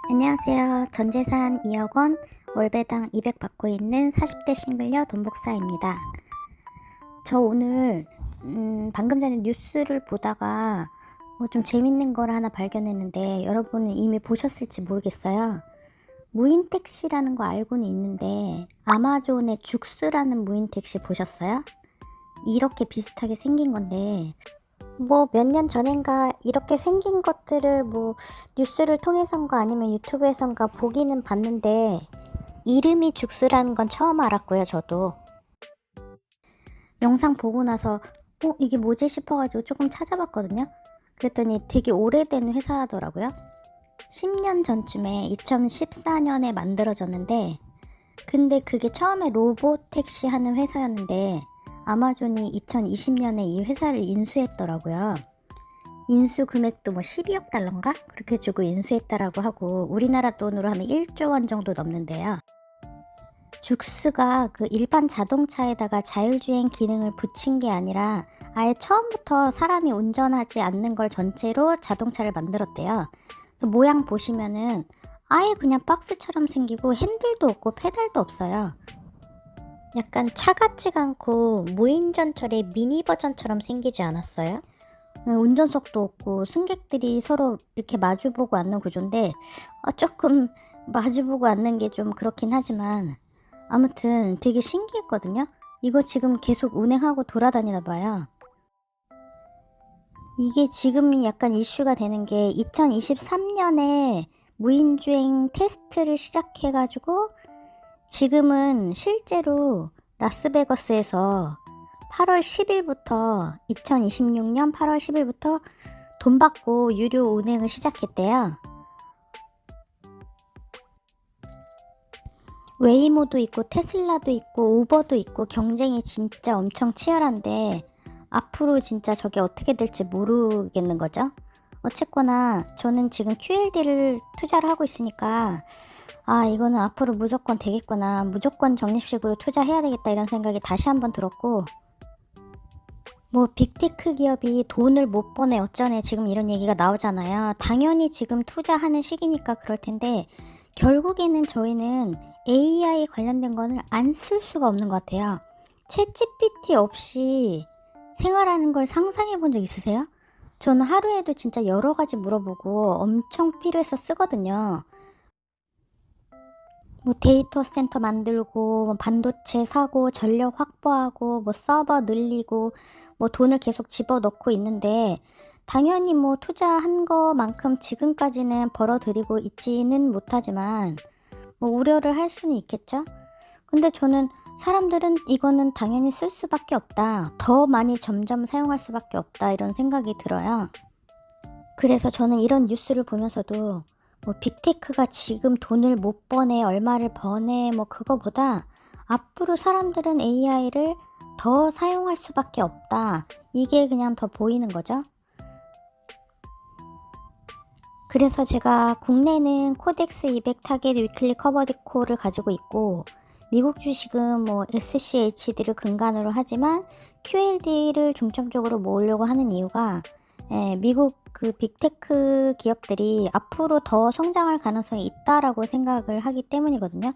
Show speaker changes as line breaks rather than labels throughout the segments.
안녕하세요. 전재산 2억 원, 월배당 200 받고 있는 40대 싱글녀 돈복사입니다. 저 오늘 방금 전에 뉴스를 보다가 좀 재밌는 걸 하나 발견했는데 여러분은 이미 보셨을지 모르겠어요. 무인택시라는 거 알고는 있는데 아마존의 죽스라는 무인택시 보셨어요? 이렇게 비슷하게 생긴 건데 몇 년 전엔가 이렇게 생긴 것들을 뉴스를 통해선가 아니면 유튜브에선가 보기는 봤는데 이름이 죽스라는 건 처음 알았고요. 저도 영상 보고 나서 이게 뭐지 싶어가지고 조금 찾아봤거든요. 그랬더니 되게 오래된 회사더라고요. 10년 전쯤에 2014년에 만들어졌는데 근데 그게 처음에 로봇 택시 하는 회사였는데 아마존이 2020년에 이 회사를 인수했더라고요. 인수 금액도 12억 달러인가? 그렇게 주고 인수했다라고 하고 우리나라 돈으로 하면 1조 원 정도 넘는데요. 죽스가 그 일반 자동차에다가 자율주행 기능을 붙인 게 아니라 아예 처음부터 사람이 운전하지 않는 걸 전체로 자동차를 만들었대요. 모양 보시면은 아예 그냥 박스처럼 생기고 핸들도 없고 페달도 없어요. 약간 차 같지가 않고 무인전철의 미니 버전처럼 생기지 않았어요? 운전석도 없고 승객들이 서로 이렇게 마주보고 앉는 구조인데 조금 마주보고 앉는 게 좀 그렇긴 하지만 아무튼 되게 신기했거든요. 이거 지금 계속 운행하고 돌아다니나 봐요. 이게 지금 약간 이슈가 되는 게 2023년에 무인주행 테스트를 시작해가지고 지금은 실제로 라스베거스에서 8월 10일부터 2026년 8월 10일부터 돈 받고 유료 운행을 시작했대요. 웨이모도 있고 테슬라도 있고 우버도 있고 경쟁이 진짜 엄청 치열한데 앞으로 진짜 저게 어떻게 될지 모르겠는 거죠. 어쨌거나 저는 지금 QLD를 투자를 하고 있으니까 이거는 앞으로 무조건 되겠구나, 무조건 적립식으로 투자해야 되겠다 이런 생각이 다시 한번 들었고 빅테크 기업이 돈을 못 버네 어쩌네 지금 이런 얘기가 나오잖아요. 당연히 지금 투자하는 시기니까 그럴 텐데 결국에는 저희는 AI 관련된 거는 안 쓸 수가 없는 것 같아요. 챗GPT 없이 생활하는 걸 상상해 본 적 있으세요? 저는 하루에도 진짜 여러 가지 물어보고 엄청 필요해서 쓰거든요. 데이터 센터 만들고 반도체 사고 전력 확보하고 서버 늘리고 돈을 계속 집어넣고 있는데 당연히 투자한 거만큼 지금까지는 벌어들이고 있지는 못하지만 우려를 할 수는 있겠죠. 근데 저는 사람들은 이거는 당연히 쓸 수밖에 없다, 더 많이 점점 사용할 수밖에 없다 이런 생각이 들어요. 그래서 저는 이런 뉴스를 보면서도 빅테크가 지금 돈을 못 버네 얼마를 버네 그거보다 앞으로 사람들은 AI를 더 사용할 수밖에 없다, 이게 그냥 더 보이는 거죠. 그래서 제가 국내는 코덱스 200 타겟 위클리 커버드 콜을 가지고 있고 미국 주식은 SCHD를 근간으로 하지만 QLD를 중점적으로 모으려고 하는 이유가 미국 그 빅테크 기업들이 앞으로 더 성장할 가능성이 있다라고 생각을 하기 때문이거든요.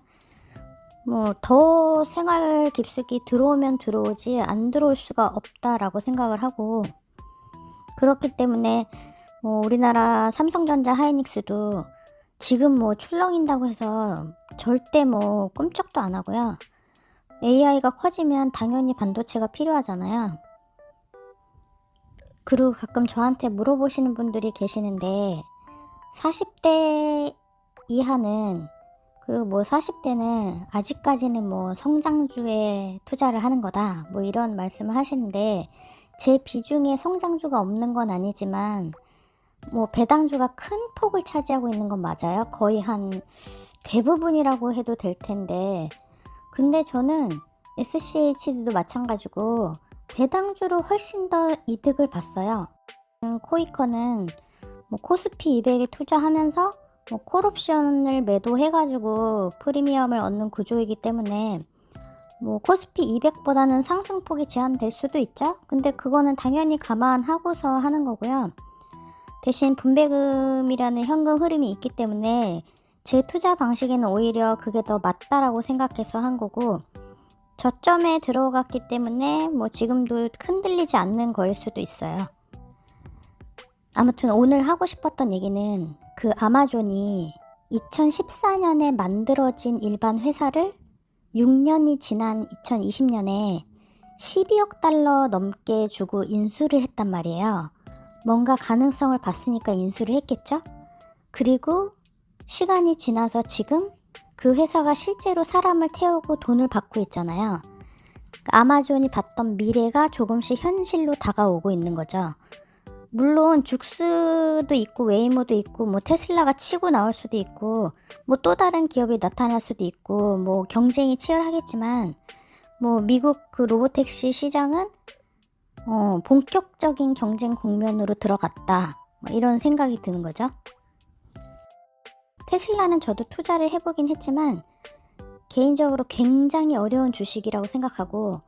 더 생활 깊숙이 들어오면 들어오지 안 들어올 수가 없다라고 생각을 하고 그렇기 때문에 우리나라 삼성전자 하이닉스도 지금 출렁인다고 해서 절대 꿈쩍도 안 하고요. AI가 커지면 당연히 반도체가 필요하잖아요. 그리고 가끔 저한테 물어보시는 분들이 계시는데 40대 이하는 그리고 40대는 아직까지는 성장주에 투자를 하는 거다 이런 말씀을 하시는데 제 비중에 성장주가 없는 건 아니지만 배당주가 큰 폭을 차지하고 있는 건 맞아요. 거의 한 대부분이라고 해도 될 텐데 근데 저는 SCHD도 마찬가지고 배당주로 훨씬 더 이득을 봤어요. 코이커는 코스피 200에 투자하면서 콜옵션을 매도해가지고 프리미엄을 얻는 구조이기 때문에 코스피 200보다는 상승폭이 제한될 수도 있죠. 근데 그거는 당연히 감안하고서 하는 거고요. 대신 분배금이라는 현금 흐름이 있기 때문에 제 투자 방식에는 오히려 그게 더 맞다라고 생각해서 한 거고, 저점에 들어갔기 때문에 뭐 지금도 흔들리지 않는 거일 수도 있어요. 아무튼 오늘 하고 싶었던 얘기는 그 아마존이 2014년에 만들어진 일반 회사를 6년이 지난 2020년에 12억 달러 넘게 주고 인수를 했단 말이에요. 뭔가 가능성을 봤으니까 인수를 했겠죠? 그리고 시간이 지나서 지금 그 회사가 실제로 사람을 태우고 돈을 받고 있잖아요. 아마존이 봤던 미래가 조금씩 현실로 다가오고 있는 거죠. 물론 죽스도 있고 웨이모도 있고 뭐 테슬라가 치고 나올 수도 있고 뭐 또 다른 기업이 나타날 수도 있고 뭐 경쟁이 치열하겠지만, 뭐 미국 그 로보택시 시장은 본격적인 경쟁 국면으로 들어갔다, 뭐 이런 생각이 드는 거죠. 테슬라는 저도 투자를 해보긴 했지만 개인적으로 굉장히 어려운 주식이라고 생각하고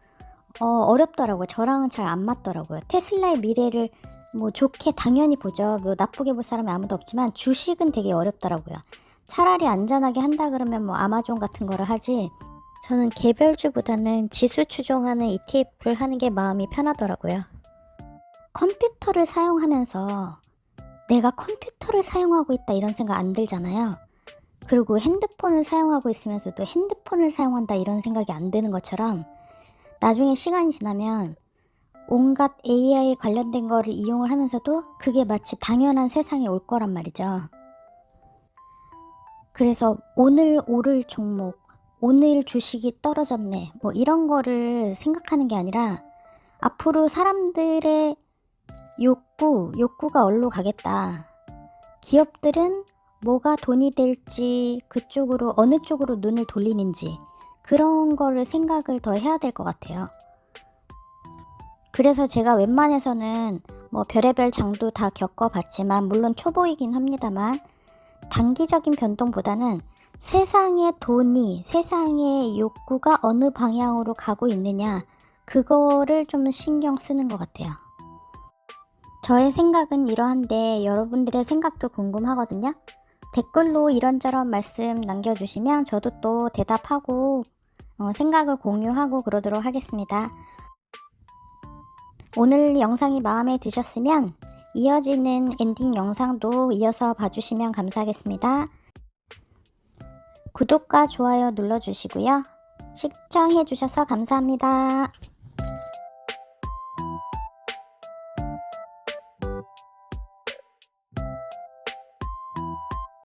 어렵더라고요. 저랑은 잘 안 맞더라고요. 테슬라의 미래를 뭐 좋게 당연히 보죠. 뭐 나쁘게 볼 사람이 아무도 없지만 주식은 되게 어렵더라고요. 차라리 안전하게 한다 그러면 뭐 아마존 같은 거를 하지, 저는 개별주보다는 지수 추종하는 ETF를 하는 게 마음이 편하더라고요. 컴퓨터를 사용하면서 내가 컴퓨터를 사용하고 있다 이런 생각 안 들잖아요. 그리고 핸드폰을 사용하고 있으면서도 핸드폰을 사용한다 이런 생각이 안 드는 것처럼, 나중에 시간이 지나면 온갖 AI 관련된 거를 이용을 하면서도 그게 마치 당연한 세상에 올 거란 말이죠. 그래서 오늘 오를 종목, 오늘 주식이 떨어졌네, 뭐 이런 거를 생각하는 게 아니라 앞으로 사람들의 욕구가 어디로 가겠다. 기업들은 뭐가 돈이 될지, 그쪽으로 어느 쪽으로 눈을 돌리는지, 그런 거를 생각을 더 해야 될 것 같아요. 그래서 제가 웬만해서는 뭐 별의별 장도 다 겪어봤지만, 물론 초보이긴 합니다만, 단기적인 변동보다는 세상의 돈이, 세상의 욕구가 어느 방향으로 가고 있느냐, 그거를 좀 신경 쓰는 것 같아요. 저의 생각은 이러한데 여러분들의 생각도 궁금하거든요. 댓글로 이런저런 말씀 남겨주시면 저도 또 대답하고 생각을 공유하고 그러도록 하겠습니다. 오늘 영상이 마음에 드셨으면 이어지는 엔딩 영상도 이어서 봐주시면 감사하겠습니다. 구독과 좋아요 눌러주시고요. 시청해주셔서 감사합니다.